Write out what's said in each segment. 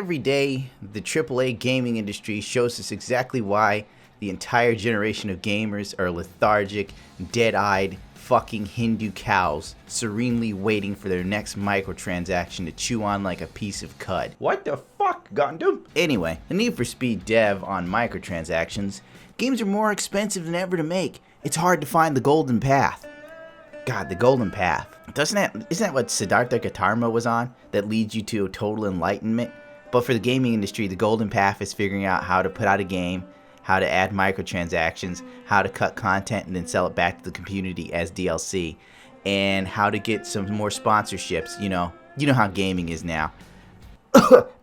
Every day, the AAA gaming industry shows us exactly why the entire generation of gamers are lethargic, dead-eyed, fucking Hindu cows, serenely waiting for their next microtransaction to chew on like a piece of cud. What the fuck, Gundam? Anyway, the Need for Speed dev on microtransactions, games are more expensive than ever to make. It's hard to find the golden path. God, the golden path. Isn't that what Siddhartha Gautama was on? That leads you to total enlightenment? But for the gaming industry, the golden path is figuring out how to put out a game, how to add microtransactions, how to cut content and then sell it back to the community as DLC, and how to get some more sponsorships. You know how gaming is now.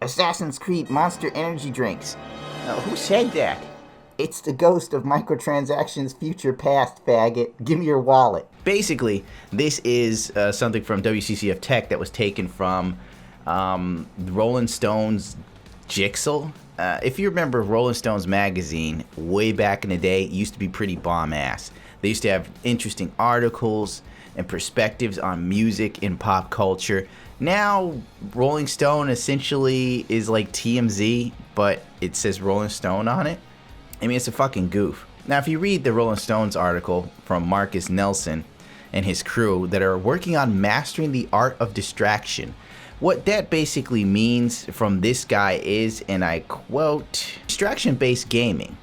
Assassin's Creed Monster Energy Drinks. Who said that? It's the ghost of microtransactions future past, faggot. Give me your wallet. Basically, this is something from WCCF Tech that was taken from Rolling Stone's Jigsaw. If you remember Rolling Stone's magazine, way back in the day, it used to be pretty bomb-ass. They used to have interesting articles and perspectives on music and pop culture. Now, Rolling Stone essentially is like TMZ, but it says Rolling Stone on it. I mean, it's a fucking goof. Now, if you read the Rolling Stones article from Marcus Nelson and his crew that are working on mastering the art of distraction, what that basically means from this guy is, and I quote, distraction-based gaming.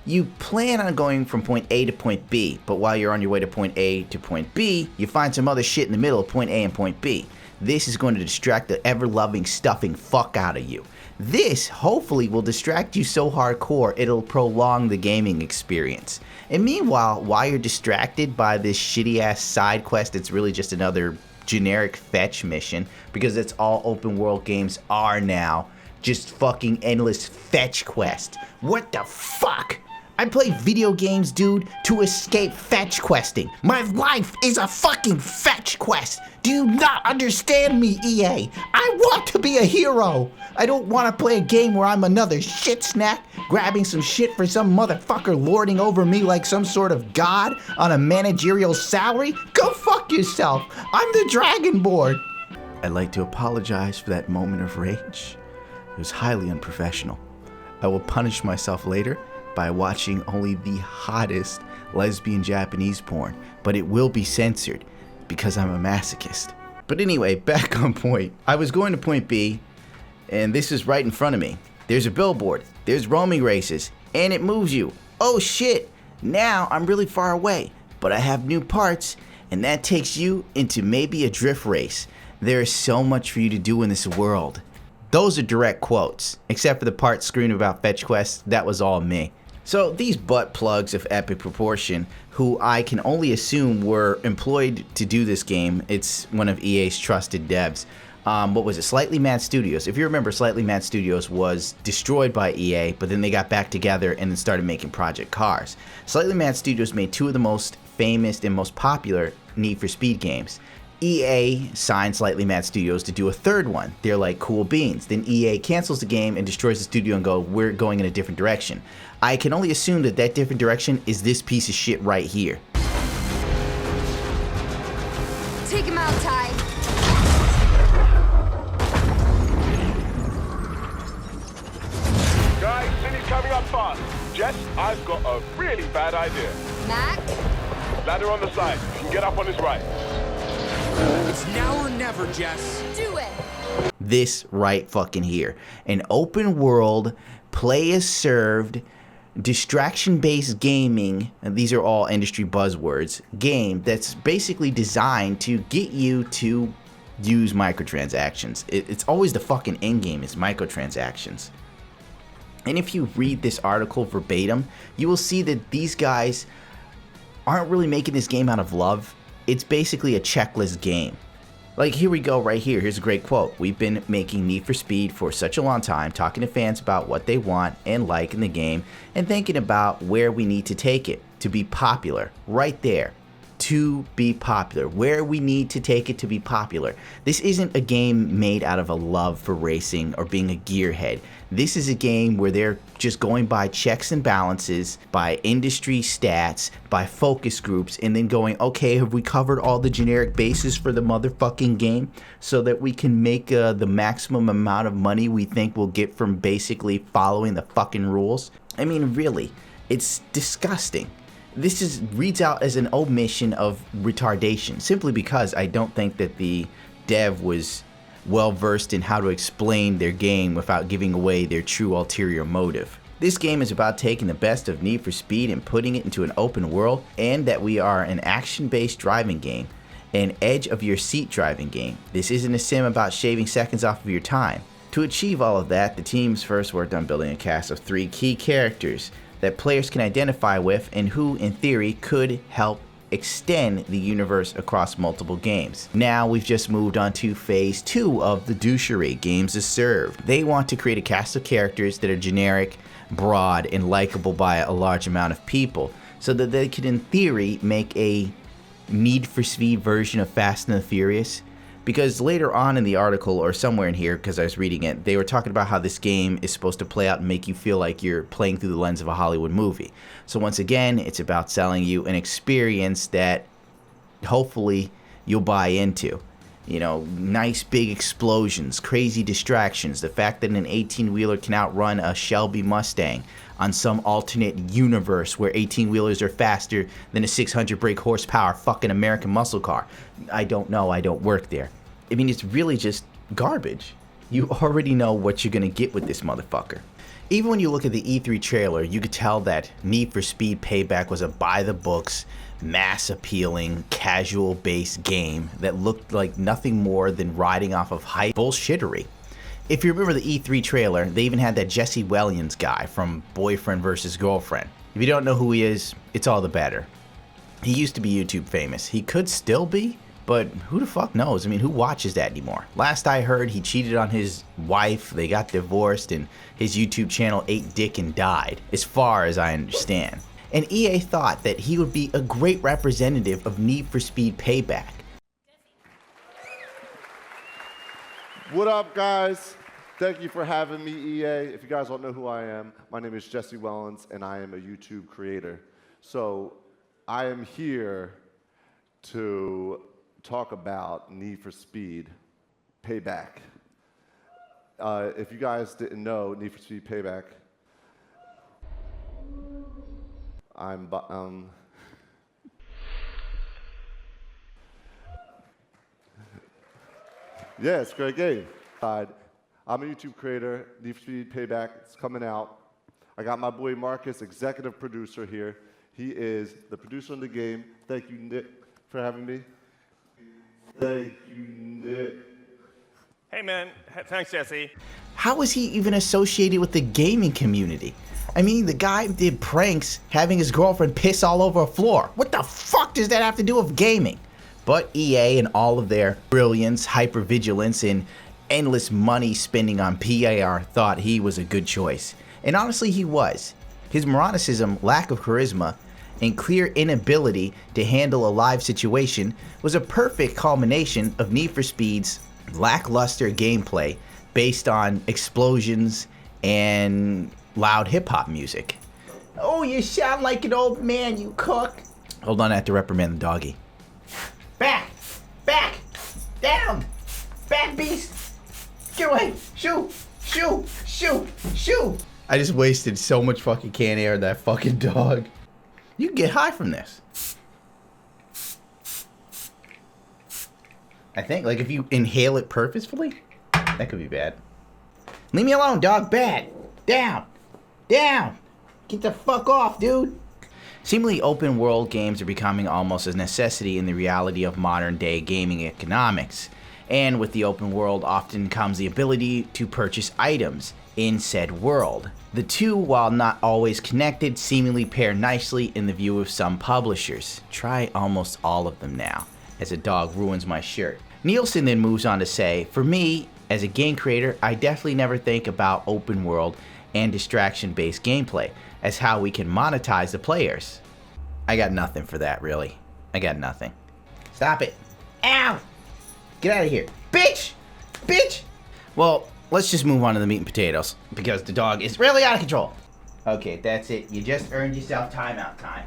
You plan on going from point A to point B, but while you're on your way to point A to point B, you find some other shit in the middle of point A and point B. This is going to distract the ever-loving stuffing fuck out of you. This, hopefully, will distract you so hardcore it'll prolong the gaming experience. And meanwhile, while you're distracted by this shitty-ass side quest that's really just another generic fetch mission, because that's all open world games are now, just fucking endless fetch quest. What the fuck? I play video games, dude, to escape fetch questing. My life is a fucking fetch quest. Do you not understand me, EA? I want to be a hero. I don't want to play a game where I'm another shit snack, grabbing some shit for some motherfucker lording over me like some sort of god on a managerial salary. Go fuck yourself. I'm the Dragonborn. I'd like to apologize for that moment of rage. It was highly unprofessional. I will punish myself later by watching only the hottest lesbian Japanese porn, but it will be censored because I'm a masochist. But anyway, back on point. I was going to point B, and this is right in front of me. There's a billboard, there's roaming races, and it moves you. Oh shit, now I'm really far away, but I have new parts, and that takes you into maybe a drift race. There is so much for you to do in this world. Those are direct quotes, except for the part screaming about fetch quests. That was all me. So these butt plugs of epic proportion, who I can only assume were employed to do this game, it's one of EA's trusted devs. What was it? Slightly Mad Studios. If you remember, Slightly Mad Studios was destroyed by EA, but then they got back together and then started making Project Cars. Slightly Mad Studios made two of the most famous and most popular Need for Speed games. EA signed Slightly Mad Studios to do a third one. They're like cool beans. Then EA cancels the game and destroys the studio and go, we're going in a different direction. I can only assume that that different direction is this piece of shit right here. Take him out, Ty. Guys, Cindy's coming up fast. Jess, I've got a really bad idea. Mac? Ladder on the side. You can get up on his right. It's now or never, Jess. Do it. This right fucking here. An open world, play as served, distraction-based gaming, and these are all industry buzzwords, game that's basically designed to get you to use microtransactions. It's always the fucking end game is microtransactions. And if you read this article verbatim, you will see that these guys aren't really making this game out of love. It's basically a checklist game. Like, here we go right here. Here's a great quote. We've been making Need for Speed for such a long time, talking to fans about what they want and like in the game, and thinking about where we need to take it to be popular. Right there. to be popular, where we need to take it to be popular. This isn't a game made out of a love for racing or being a gearhead. This is a game where they're just going by checks and balances, by industry stats, by focus groups, and then going, okay, have we covered all the generic bases for the motherfucking game so that we can make the maximum amount of money we think we'll get from basically following the fucking rules? I mean, really, it's disgusting. This reads out as an omission of retardation, simply because I don't think that the dev was well versed in how to explain their game without giving away their true ulterior motive. This game is about taking the best of Need for Speed and putting it into an open world, and that we are an action-based driving game, an edge-of-your-seat driving game. This isn't a sim about shaving seconds off of your time. To achieve all of that, the teams first worked on building a cast of 3 key characters that players can identify with and who, in theory, could help extend the universe across multiple games. Now we've just moved on to phase 2 of the douchery games as served. They want to create a cast of characters that are generic, broad, and likable by a large amount of people, so that they could, in theory, make a Need for Speed version of Fast and the Furious. Because later on in the article, or somewhere in here, because I was reading it, they were talking about how this game is supposed to play out and make you feel like you're playing through the lens of a Hollywood movie. So once again, it's about selling you an experience that hopefully you'll buy into. You know, nice big explosions, crazy distractions, the fact that an 18-wheeler can outrun a Shelby Mustang on some alternate universe where 18-wheelers are faster than a 600 brake horsepower fucking American muscle car. I don't know, I don't work there. I mean, it's really just garbage. You already know what you're gonna get with this motherfucker. Even when you look at the E3 trailer, you could tell that Need for Speed Payback was a by-the-books, mass-appealing, casual-based game that looked like nothing more than riding off of hype bullshittery. If you remember the E3 trailer, they even had that Jesse Wellens guy from Boyfriend vs. Girlfriend. If you don't know who he is, it's all the better. He used to be YouTube famous. He could still be, but who the fuck knows? I mean, who watches that anymore? Last I heard, he cheated on his wife, they got divorced, and his YouTube channel ate dick and died, as far as I understand. And EA thought that he would be a great representative of Need for Speed Payback. What up, guys? Thank you for having me, EA. If you guys don't know who I am, my name is Jesse Wellens, and I am a YouTube creator. So I am here to talk about Need for Speed Payback. If you guys didn't know, Need for Speed Payback, yeah, it's a great game. I'm a YouTube creator. Need for Speed Payback, it's coming out. I got my boy Marcus, executive producer here. He is the producer of the game. Thank you, Nick, for having me. Thank you, Nick. Hey, man. Thanks, Jesse. How is he even associated with the gaming community? I mean, the guy did pranks having his girlfriend piss all over a floor. What the fuck does that have to do with gaming? But EA and all of their brilliance, hypervigilance, and endless money spending on PAR thought he was a good choice. And honestly, he was. His moronicism, lack of charisma, and clear inability to handle a live situation was a perfect culmination of Need for Speed's lackluster gameplay based on explosions and loud hip-hop music. Oh, you sound like an old man, you cook. Hold on, I have to reprimand the doggy. Back! Back! Down! Back, beast! Get away! Shoo! Shoo! Shoo! Shoo! I just wasted so much fucking can air on that fucking dog. You can get high from this. I think, like, if you inhale it purposefully, that could be bad. Leave me alone, dog. Bad. Down. Down. Get the fuck off, dude. Seemingly open world games are becoming almost a necessity in the reality of modern day gaming economics. And with the open world often comes the ability to purchase items in said world. The two, while not always connected, seemingly pair nicely in the view of some publishers. Try almost all of them now, as a dog ruins my shirt. Nielsen then moves on to say, for me, as a game creator, I definitely never think about open world and distraction-based gameplay as how we can monetize the players. I got nothing for that, really. I got nothing. Stop it. Ow! Get out of here. Bitch! Bitch! Well, let's just move on to the meat and potatoes, because the dog is really out of control. Okay, that's it. You just earned yourself timeout time.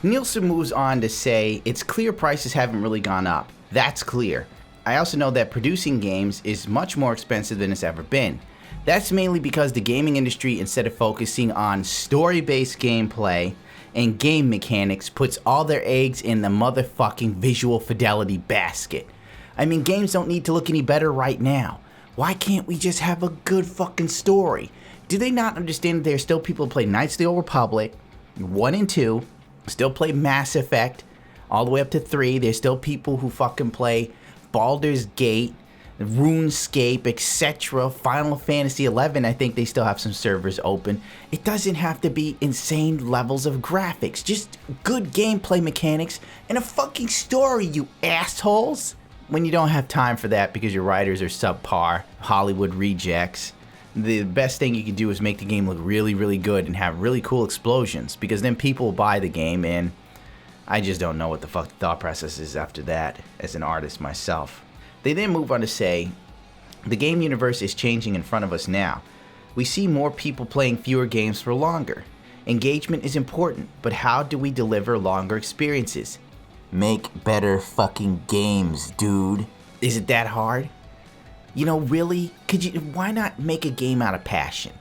Nielsen moves on to say, it's clear prices haven't really gone up. That's clear. I also know that producing games is much more expensive than it's ever been. That's mainly because the gaming industry, instead of focusing on story-based gameplay and game mechanics, puts all their eggs in the motherfucking visual fidelity basket. I mean, games don't need to look any better right now. Why can't we just have a good fucking story? Do they not understand that there are still people who play Knights of the Old Republic 1 and 2, still play Mass Effect all the way up to 3? There's still people who fucking play Baldur's Gate, RuneScape, etc. Final Fantasy 11, I think they still have some servers open. It doesn't have to be insane levels of graphics, just good gameplay mechanics and a fucking story, you assholes. When you don't have time for that because your writers are subpar, Hollywood rejects, the best thing you can do is make the game look really, really good and have really cool explosions, because then people will buy the game, and I just don't know what the fuck the thought process is after that as an artist myself. They then move on to say, the game universe is changing in front of us now. We see more people playing fewer games for longer. Engagement is important, but how do we deliver longer experiences? Make better fucking games, dude. Is it that hard? You know, really? Why not make a game out of passion?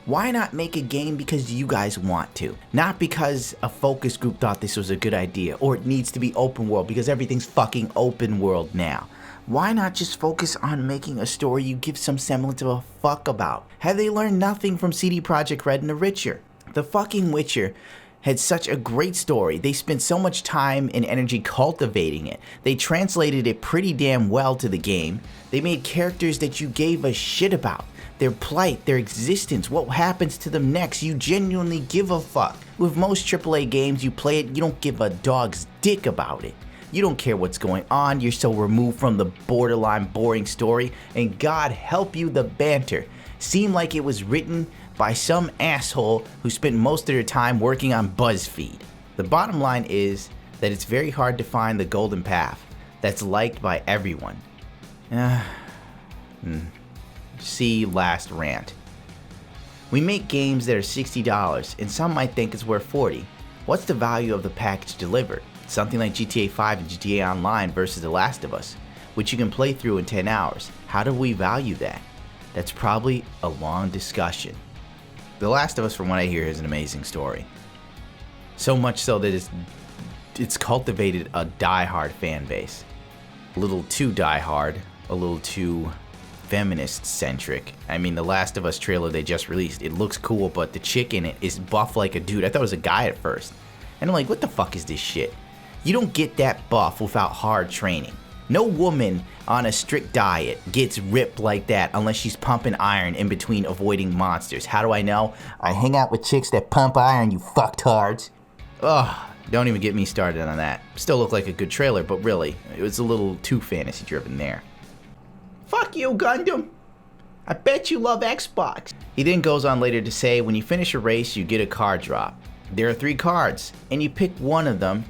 Why not make a game because you guys want to? Not because a focus group thought this was a good idea, or it needs to be open world because everything's fucking open world now. Why not just focus on making a story you give some semblance of a fuck about? Have they learned nothing from CD Projekt Red and The Witcher? The fucking Witcher had such a great story. They spent so much time and energy cultivating it. They translated it pretty damn well to the game. They made characters that you gave a shit about. Their plight, their existence, what happens to them next. You genuinely give a fuck. With most AAA games, you play it, you don't give a dog's dick about it. You don't care what's going on. You're so removed from the borderline boring story. And God help you, the banter seemed like it was written by some asshole who spent most of their time working on BuzzFeed. The bottom line is that it's very hard to find the golden path that's liked by everyone. See last rant. We make games that are $60 and some might think it's worth $40. What's the value of the package delivered? Something like GTA 5 and GTA Online versus The Last of Us, which you can play through in 10 hours. How do we value that? That's probably a long discussion. The Last of Us, from what I hear, is an amazing story. So much so that it's cultivated a die-hard fan base. A little too die-hard, a little too feminist-centric. I mean, the Last of Us trailer they just released, it looks cool, but the chick in it is buff like a dude. I thought it was a guy at first. And I'm like, what the fuck is this shit? You don't get that buff without hard training. No woman on a strict diet gets ripped like that unless she's pumping iron in between avoiding monsters. How do I know? I hang out with chicks that pump iron, you fucktards. Ugh, don't even get me started on that. Still looked like a good trailer, but really, it was a little too fantasy driven there. Fuck you, Gundam. I bet you love Xbox. He then goes on later to say, when you finish a race, you get a card drop. There are 3 cards, and you pick one of them,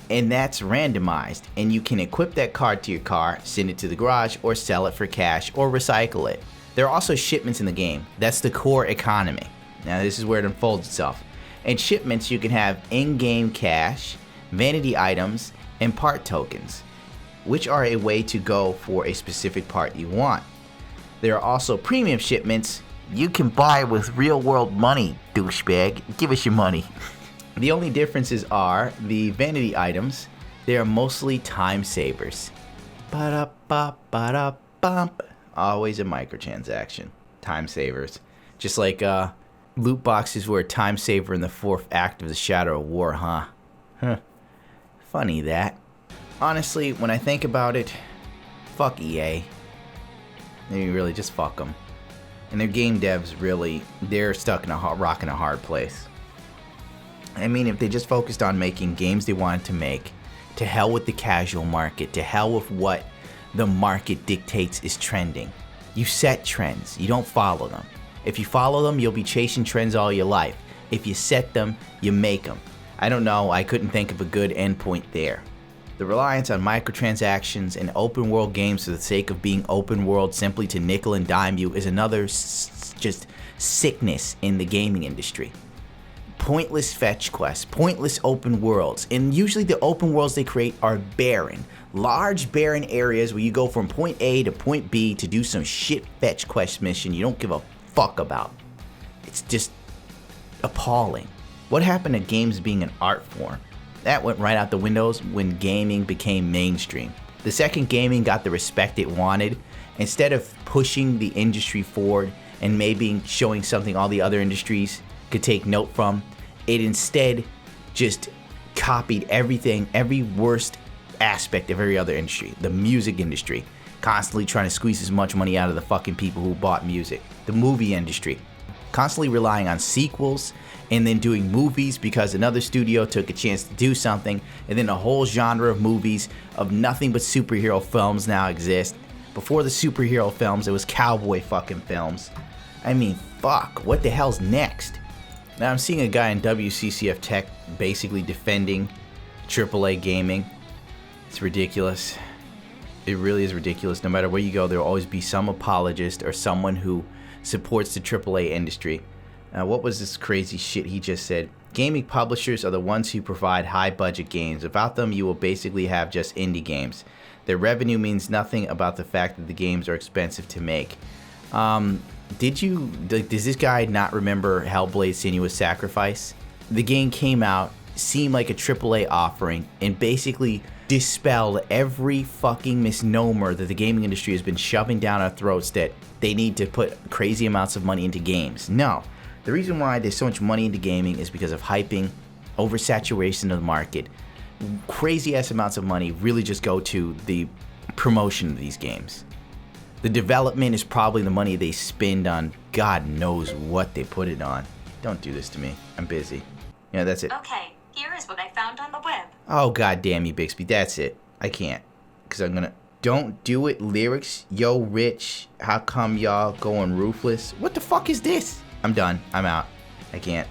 and that's randomized, and you can equip that card to your car, send it to the garage, or sell it for cash, or recycle it. There are also shipments in the game. That's the core economy. Now this is where it unfolds itself. And shipments, you can have in-game cash, vanity items, and part tokens, which are a way to go for a specific part you want. There are also premium shipments. You can buy with real-world money, douchebag. Give us your money. The only differences are the vanity items. They are mostly time savers. Ba-da-ba-ba-da-bump. Always a microtransaction. Time savers. Just like loot boxes were a time saver in the 4th act of the Shadow of War, huh? Funny that. Honestly, when I think about it, fuck EA. They really just fuck them. And their game devs really, they're stuck in a rock in a hard place. I mean, if they just focused on making games they wanted to make, to hell with the casual market, to hell with what the market dictates is trending. You set trends, you don't follow them. If you follow them, you'll be chasing trends all your life. If you set them, you make them. I don't know, I couldn't think of a good endpoint there. The reliance on microtransactions and open world games for the sake of being open world simply to nickel and dime you is another just sickness in the gaming industry. Pointless fetch quests, pointless open worlds, and usually the open worlds they create are barren. Large barren areas where you go from point A to point B to do some shit fetch quest mission you don't give a fuck about. It's just appalling. What happened to games being an art form? That went right out the windows when gaming became mainstream. The second gaming got the respect it wanted, instead of pushing the industry forward and maybe showing something all the other industries could take note from, it instead just copied everything, every worst aspect of every other industry. The music industry, constantly trying to squeeze as much money out of the fucking people who bought music. The movie industry, constantly relying on sequels and then doing movies because another studio took a chance to do something, and then a whole genre of movies of nothing but superhero films now exist. Before the superhero films, it was cowboy fucking films. I mean, fuck, what the hell's next? Now I'm seeing a guy in WCCF Tech basically defending AAA gaming. It's ridiculous. It really is ridiculous. No matter where you go, there will always be some apologist or someone who supports the AAA industry. What was this crazy shit he just said? Gaming publishers are the ones who provide high budget games. Without them, you will basically have just indie games. Their revenue means nothing about the fact that the games are expensive to make. Does this guy not remember Hellblade: Senua's Sacrifice? The game came out, seemed like a AAA offering, and basically dispelled every fucking misnomer that the gaming industry has been shoving down our throats that they need to put crazy amounts of money into games. No. The reason why there's so much money into gaming is because of hyping, oversaturation of the market. Crazy ass amounts of money really just go to the promotion of these games. The development is probably the money they spend on God knows what they put it on. Don't do this to me. I'm busy. Yeah, that's it. Okay, here is what I found on the web. Oh, god damn you, Bixby. That's it. I can't. Because I'm gonna... Don't do it lyrics. Yo, Rich. How come y'all going ruthless? What the fuck is this? I'm done. I'm out. I can't.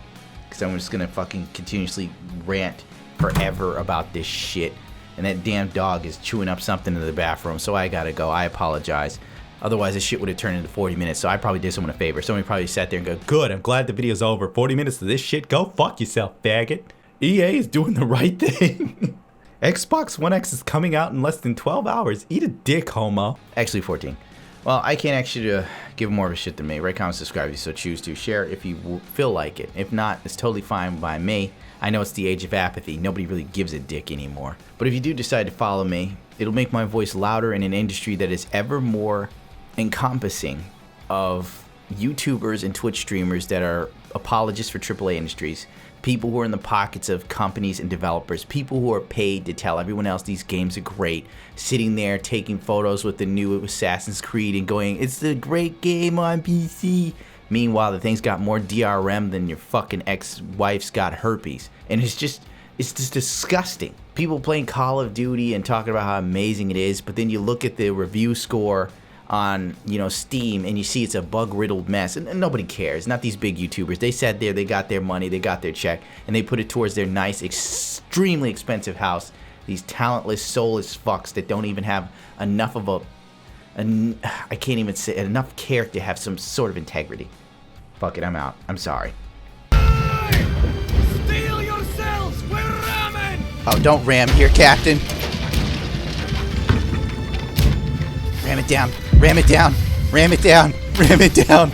Because I'm just gonna fucking continuously rant forever about this shit. And that damn dog is chewing up something in the bathroom. So I gotta go. I apologize. Otherwise, this shit would have turned into 40 minutes. So I probably did someone a favor. Somebody probably sat there and go, good, I'm glad the video's over. 40 minutes of this shit? Go fuck yourself, faggot. EA is doing the right thing. Xbox One X is coming out in less than 12 hours. Eat a dick, homo. Actually, 14. Well, I can't actually give more of a shit than me. Rate, comment, subscribe if you so choose to. Share if you feel like it. If not, it's totally fine by me. I know it's the age of apathy. Nobody really gives a dick anymore. But if you do decide to follow me, it'll make my voice louder in an industry that is ever more encompassing of YouTubers and Twitch streamers that are apologists for AAA industries, people who are in the pockets of companies and developers, people who are paid to tell everyone else these games are great, sitting there taking photos with the new Assassin's Creed and going, it's a great game on PC. Meanwhile, the thing's got more DRM than your fucking ex-wife's got herpes. And it's just disgusting. People playing Call of Duty and talking about how amazing it is, but then you look at the review score on, Steam, and you see it's a bug-riddled mess, and nobody cares. Not these big YouTubers. They sat there, they got their money, they got their check, and they put it towards their nice, extremely expensive house. These talentless, soulless fucks that don't even have enough of I can't even say, enough character to have some sort of integrity. Fuck it, I'm out. I'm sorry. Steal yourselves! We're ramming! Oh, don't ram here, Captain. Ram it down. Ram it down. Ram it down. Ram it down.